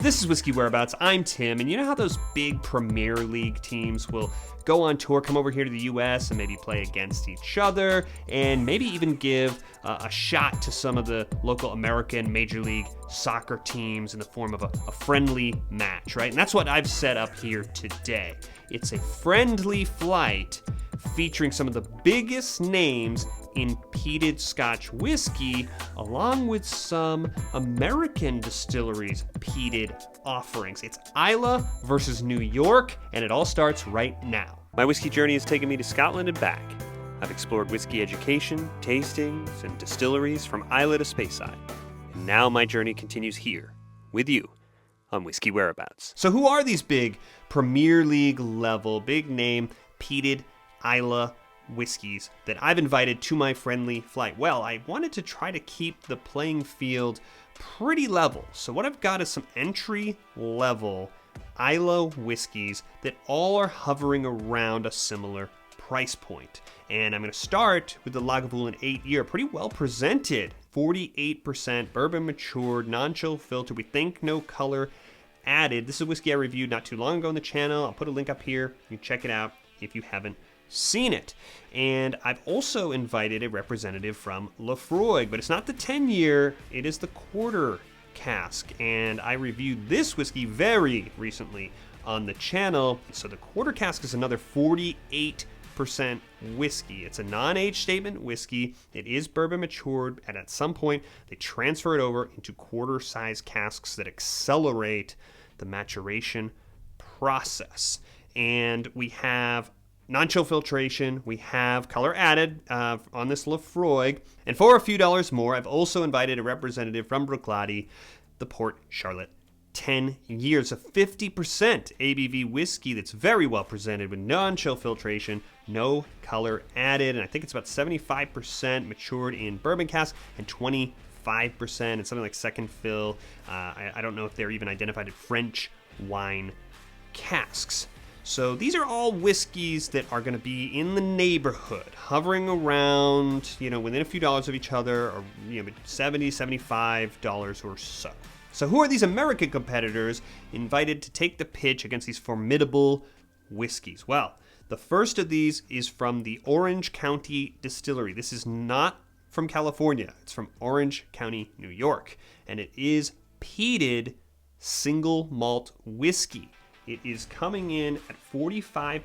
This is Whiskey Whereabouts. I'm Tim, and you know how those big Premier League teams will go on tour, come over here to the US and maybe play against each other, and maybe even give a shot to some of the local American Major League Soccer teams in the form of a friendly match, right? And that's what I've set up here today. It's a friendly flight featuring some of the biggest names in peated Scotch whiskey, along with some American distilleries' peated offerings. It's Islay versus New York, and it all starts right now. My whiskey journey has taken me to Scotland and back. I've explored whiskey education, tastings, and distilleries from Islay to Speyside. And now my journey continues here, with you, on Whiskey Whereabouts. So who are these big Premier League level, big name, peated Islay whiskeys that I've invited to my friendly flight? Well, I wanted to try to keep the playing field pretty level. So what I've got is some entry level Islay whiskeys that all are hovering around a similar price point. And I'm going to start with the Lagavulin 8-year, pretty well presented, 48% bourbon matured, non-chill filter. We think no color added. This is a whiskey I reviewed not too long ago on the channel. I'll put a link up here. You can check it out if you haven't seen it. And I've also invited a representative from Laphroaig, but it's not the 10-year, it is the Quarter Cask. And I reviewed this whiskey very recently on the channel. So the Quarter Cask is another 48% whiskey. It's a non-age statement whiskey. It is bourbon matured, and at some point they transfer it over into quarter-size casks that accelerate the maturation process. And we have non-chill filtration, we have color added on this Laphroaig, and for a few dollars more, I've also invited a representative from Bruichladdich, the Port Charlotte 10 years, a 50% ABV whiskey that's very well presented with non-chill filtration, no color added, and I think it's about 75% matured in bourbon cask and 25% in something like second fill. I don't know if they're even identified as French wine casks. So these are all whiskeys that are going to be in the neighborhood, hovering around, within a few dollars of each other, or, $70, $75 or so. So who are these American competitors invited to take the pitch against these formidable whiskeys? Well, the first of these is from the Orange County Distillery. This is not from California. It's from Orange County, New York. And it is peated single malt whiskey. It is coming in at 45%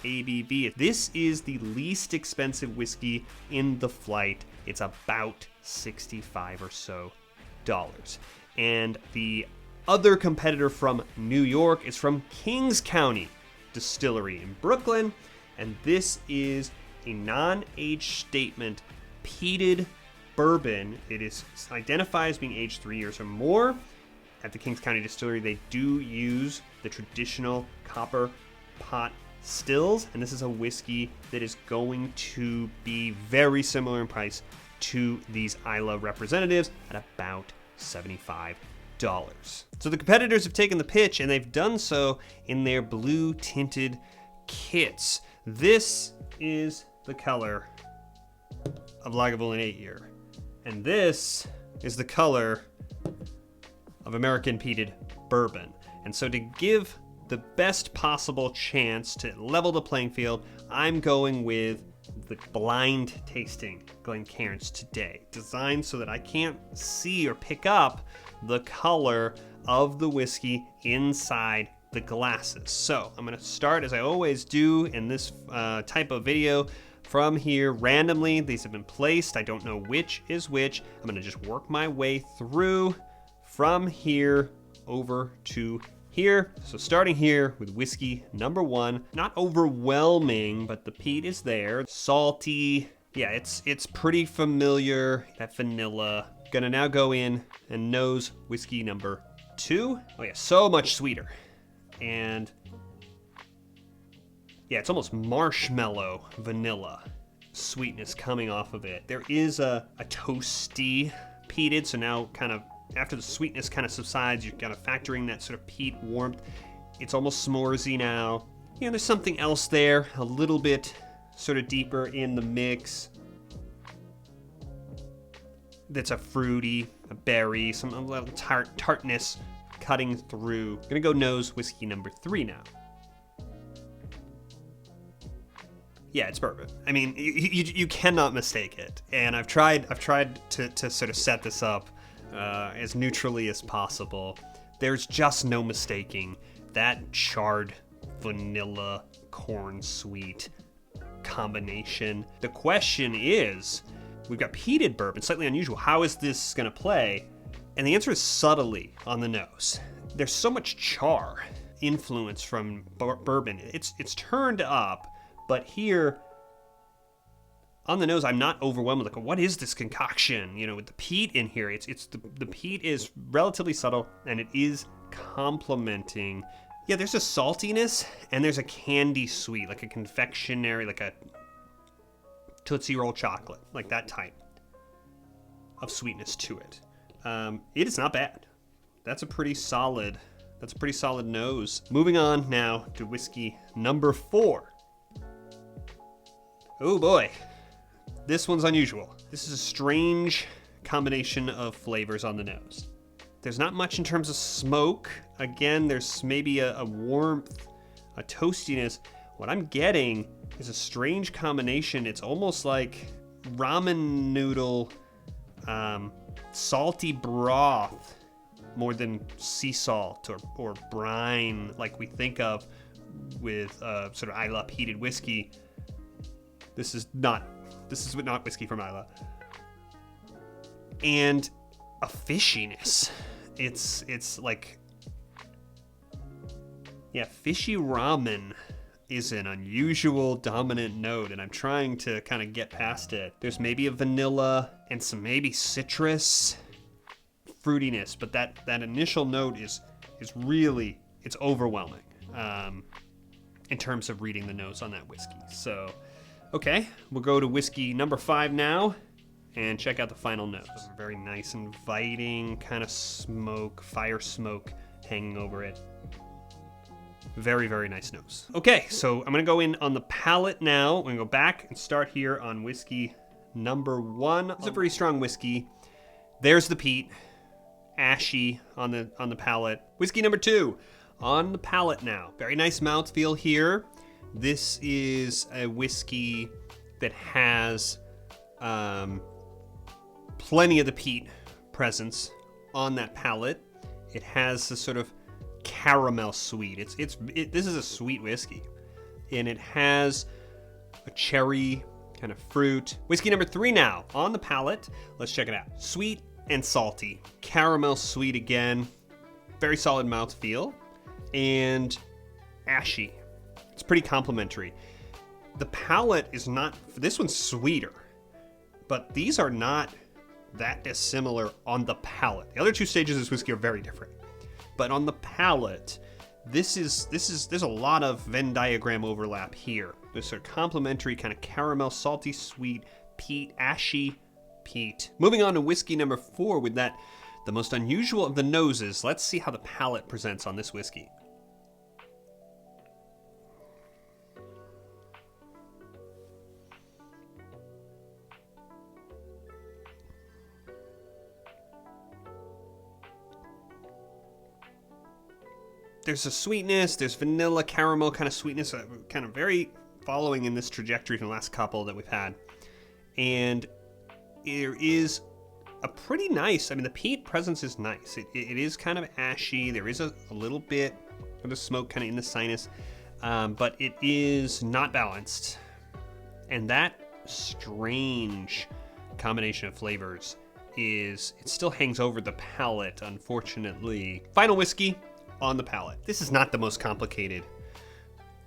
ABV. This is the least expensive whiskey in the flight. It's about $65 or so. And the other competitor from New York is from Kings County Distillery in Brooklyn. And this is a non-age statement peated bourbon. It identifies being aged 3 years or more. At the Kings County Distillery, they do use the traditional copper pot stills, and this is a whiskey that is going to be very similar in price to these Islay representatives at about $75. So the competitors have taken the pitch, and they've done so in their blue tinted kits. This is the color of Lagavulin 8-year, and this is the color of American peated bourbon. And so to give the best possible chance to level the playing field, I'm going with the blind tasting Glencairns today, designed so that I can't see or pick up the color of the whiskey inside the glasses. So I'm going to start, as I always do in this type of video, from here randomly. These have been placed. I don't know which is which. I'm going to just work my way through from here over to here. So starting here with whiskey number 1, not overwhelming, but the peat is there. Salty. Yeah, it's pretty familiar. That vanilla. Gonna now go in and nose whiskey number 2. Oh yeah, so much sweeter. And yeah, it's almost marshmallow vanilla sweetness coming off of it. There is a toasty peated, so now kind of after the sweetness kind of subsides, you're kind of factoring that sort of peat warmth. It's almost s'moresy now. There's something else there, a little bit sort of deeper in the mix. That's a fruity, a berry, a little tartness cutting through. I'm gonna go nose whiskey number 3 now. Yeah, it's bourbon. I mean, you cannot mistake it. And I've tried to sort of set this up as neutrally as possible. There's just no mistaking that charred vanilla corn sweet combination. The question is, we've got peated bourbon, slightly unusual. How is this gonna play? And the answer is subtly on the nose. There's so much char influence from bourbon. It's turned up. But here, on the nose, I'm not overwhelmed with like, what is this concoction? You know, with the peat in here, the peat is relatively subtle, and it is complementing. Yeah, there's a saltiness, and there's a candy sweet, like a confectionery, like a Tootsie Roll chocolate, like that type of sweetness to it. It is not bad. That's a pretty solid nose. Moving on now to whiskey number 4. Oh boy, this one's unusual. This is a strange combination of flavors on the nose. There's not much in terms of smoke. Again, there's maybe a warmth, a toastiness. What I'm getting is a strange combination. It's almost like ramen noodle, salty broth, more than sea salt or brine like we think of with sort of Islay peated whiskey. This is not whiskey from Islay. And a fishiness. It's like, yeah, fishy ramen is an unusual dominant note, and I'm trying to kind of get past it. There's maybe a vanilla and some maybe citrus fruitiness, but that initial note is really, it's overwhelming in terms of reading the nose on that whiskey. So, okay, we'll go to whiskey number 5 now and check out the final nose. Very nice, inviting kind of smoke, fire smoke hanging over it. Very, very nice nose. Okay, so I'm gonna go in on the palate now. I'm gonna go back and start here on whiskey number 1. It's a very strong whiskey. There's the peat, ashy on the palate. Whiskey number 2 on the palate now. Very nice mouthfeel here. This is a whiskey that has plenty of the peat presence on that palate. It has a sort of caramel sweet. This is a sweet whiskey, and it has a cherry kind of fruit. Whiskey number 3 now on the palate. Let's check it out. Sweet and salty, caramel sweet again. Very solid mouthfeel, and ashy. It's pretty complimentary. The palate is not, this one's sweeter, but these are not that dissimilar on the palate. The other 2 stages of this whiskey are very different. But on the palate, there's a lot of Venn diagram overlap here. There's sort of complementary kind of caramel, salty, sweet, peat, ashy peat. Moving on to whiskey number 4 with that, the most unusual of the noses. Let's see how the palate presents on this whiskey. There's a sweetness, there's vanilla, caramel kind of sweetness, kind of very following in this trajectory from the last couple that we've had. And there is a pretty nice, I mean, the peat presence is nice. It is kind of ashy. There is a little bit of the smoke kind of in the sinus, but it is not balanced. And that strange combination of flavors it still hangs over the palate, unfortunately. Final whiskey on the palate. This is not the most complicated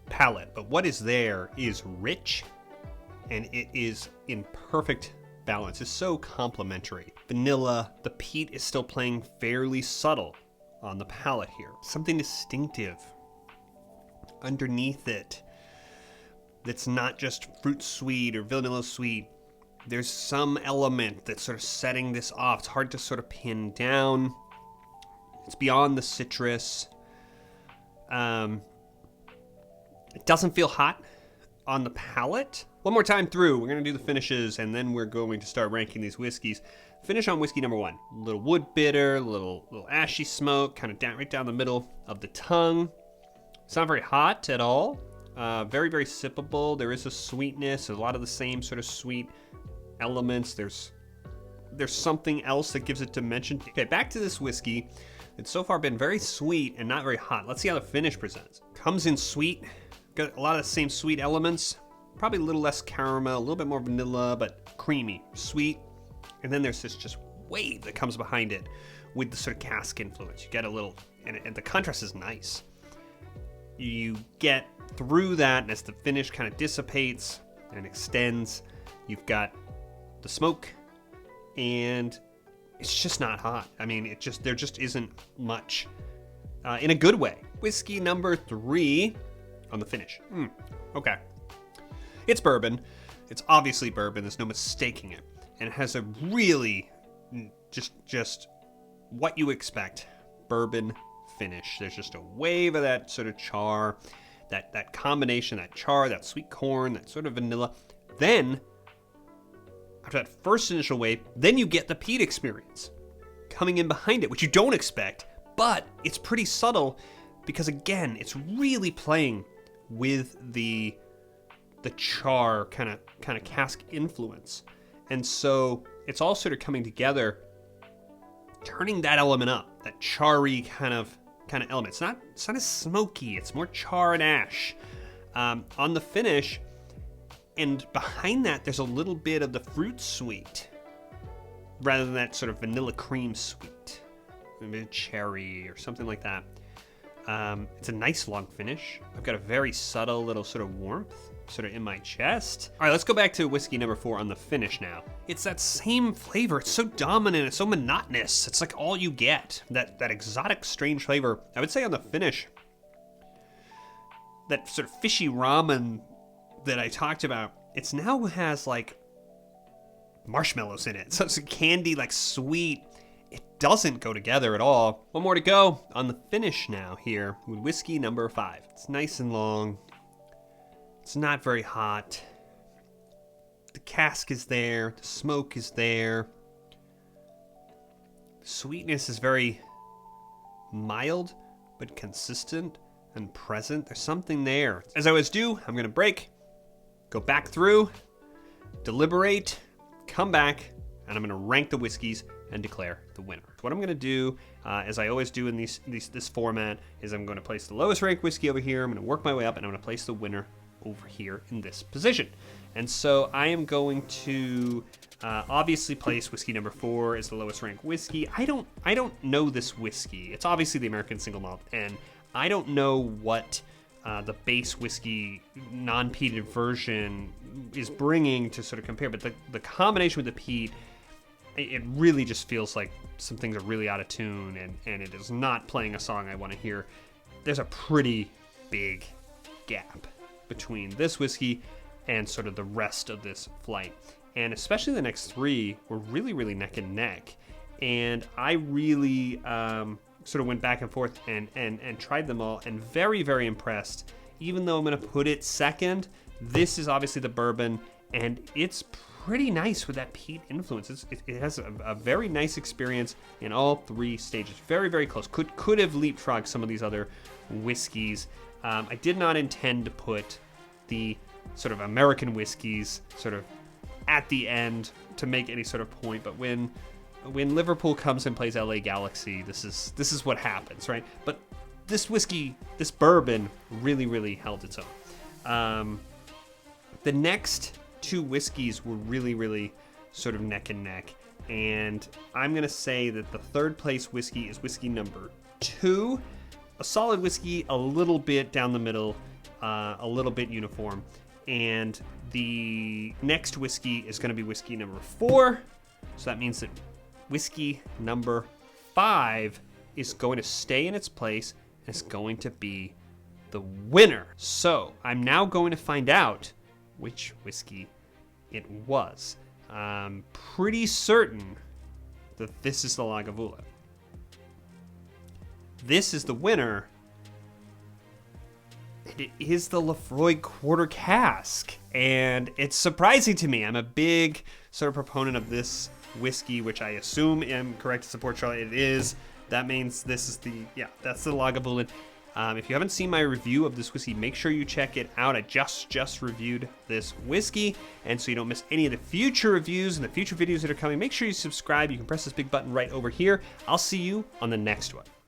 palate, but what is there is rich, and it is in perfect balance. It's so complementary. Vanilla, the peat is still playing fairly subtle on the palate here. Something distinctive underneath it that's not just fruit sweet or vanilla sweet. There's some element that's sort of setting this off. It's hard to sort of pin down. It's beyond the citrus. It doesn't feel hot on the palate. One more time through, we're going to do the finishes, and then we're going to start ranking these whiskeys. Finish on whiskey number 1. A little wood bitter, a little ashy smoke, kind of right down the middle of the tongue. It's not very hot at all. Very, very sippable. There is a sweetness, a lot of the same sort of sweet elements. There's something else that gives it dimension. Okay, back to this whiskey. It's so far been very sweet and not very hot. Let's see how the finish presents. Comes in sweet, got a lot of the same sweet elements. Probably a little less caramel, a little bit more vanilla, but creamy, sweet. And then there's this just wave that comes behind it with the sort of cask influence. You get a little, and the contrast is nice. You get through that, and as the finish kind of dissipates and extends, you've got the smoke, and it's just not hot. I mean, there just isn't much in a good way. Whiskey number 3 on the finish. Okay. It's bourbon. It's obviously bourbon. There's no mistaking it. And it has a really just what you expect bourbon finish. There's just a wave of that sort of char, that combination, that char, that sweet corn, that sort of vanilla. Then, after that first initial wave, then you get the peat experience coming in behind it, which you don't expect, but it's pretty subtle because, again, it's really playing with the char kind of cask influence. And so it's all sort of coming together, turning that element up, that charry kind of element. It's not as smoky. It's more char and ash on the finish. And behind that, there's a little bit of the fruit sweet, rather than that sort of vanilla cream sweet, maybe cherry or something like that. It's a nice long finish. I've got a very subtle little sort of warmth sort of in my chest. All right, let's go back to whiskey number 4 on the finish now. It's that same flavor. It's so dominant. It's so monotonous. It's like all you get. That exotic, strange flavor. I would say on the finish, that sort of fishy ramen that I talked about, it's now has like marshmallows in it. So it's a candy, like sweet. It doesn't go together at all. One more to go on the finish now here with whiskey number 5. It's nice and long. It's not very hot. The cask is there. The smoke is there. The sweetness is very mild, but consistent and present. There's something there. As I always do, I'm going to break, go back through, deliberate, come back, and I'm going to rank the whiskeys and declare the winner. What I'm going to do, as I always do in this format, is I'm going to place the lowest ranked whiskey over here. I'm going to work my way up, and I'm going to place the winner over here in this position. And so I am going to obviously place whiskey number 4 as the lowest ranked whiskey. I don't know this whiskey. It's obviously the American single malt, and I don't know what the base whiskey non-peated version is bringing to sort of compare, but the combination with the peat, it really just feels like some things are really out of tune, and it is not playing a song I want to hear. There's a pretty big gap between this whiskey and sort of the rest of this flight. And especially the next 3 were really, really neck and neck. And I really sort of went back and forth and tried them all, and very, very impressed. Even though I'm going to put it second, this is obviously the bourbon, and it's pretty nice with that peat influence. It has a very nice experience in all 3 stages. Very, very close. Could have leapfrogged some of these other whiskeys. I did not intend to put the sort of American whiskeys sort of at the end to make any sort of point, but when Liverpool comes and plays LA Galaxy, this is what happens, right? But this whiskey, this bourbon, really, really held its own. The next 2 whiskeys were really, really sort of neck and neck, and I'm gonna say that the 3rd place whiskey is whiskey number 2. A solid whiskey, a little bit down the middle, a little bit uniform. And the next whiskey is going to be whiskey number 4. So that means that whiskey number 5 is going to stay in its place and it's going to be the winner. So I'm now going to find out which whiskey it was. I'm pretty certain that this is the Lagavulin. This is the winner. It is the Laphroaig Quarter Cask. And it's surprising to me. I'm a big sort of proponent of this whiskey, which I assume am correct to support Charlotte. It is. That means this is that's the Lagavulin. If you haven't seen my review of this whiskey, make sure you check it out. I just reviewed this whiskey, and so you don't miss any of the future reviews and the future videos that are coming, make sure you subscribe. You can press this big button right over here. I'll see you on the next one.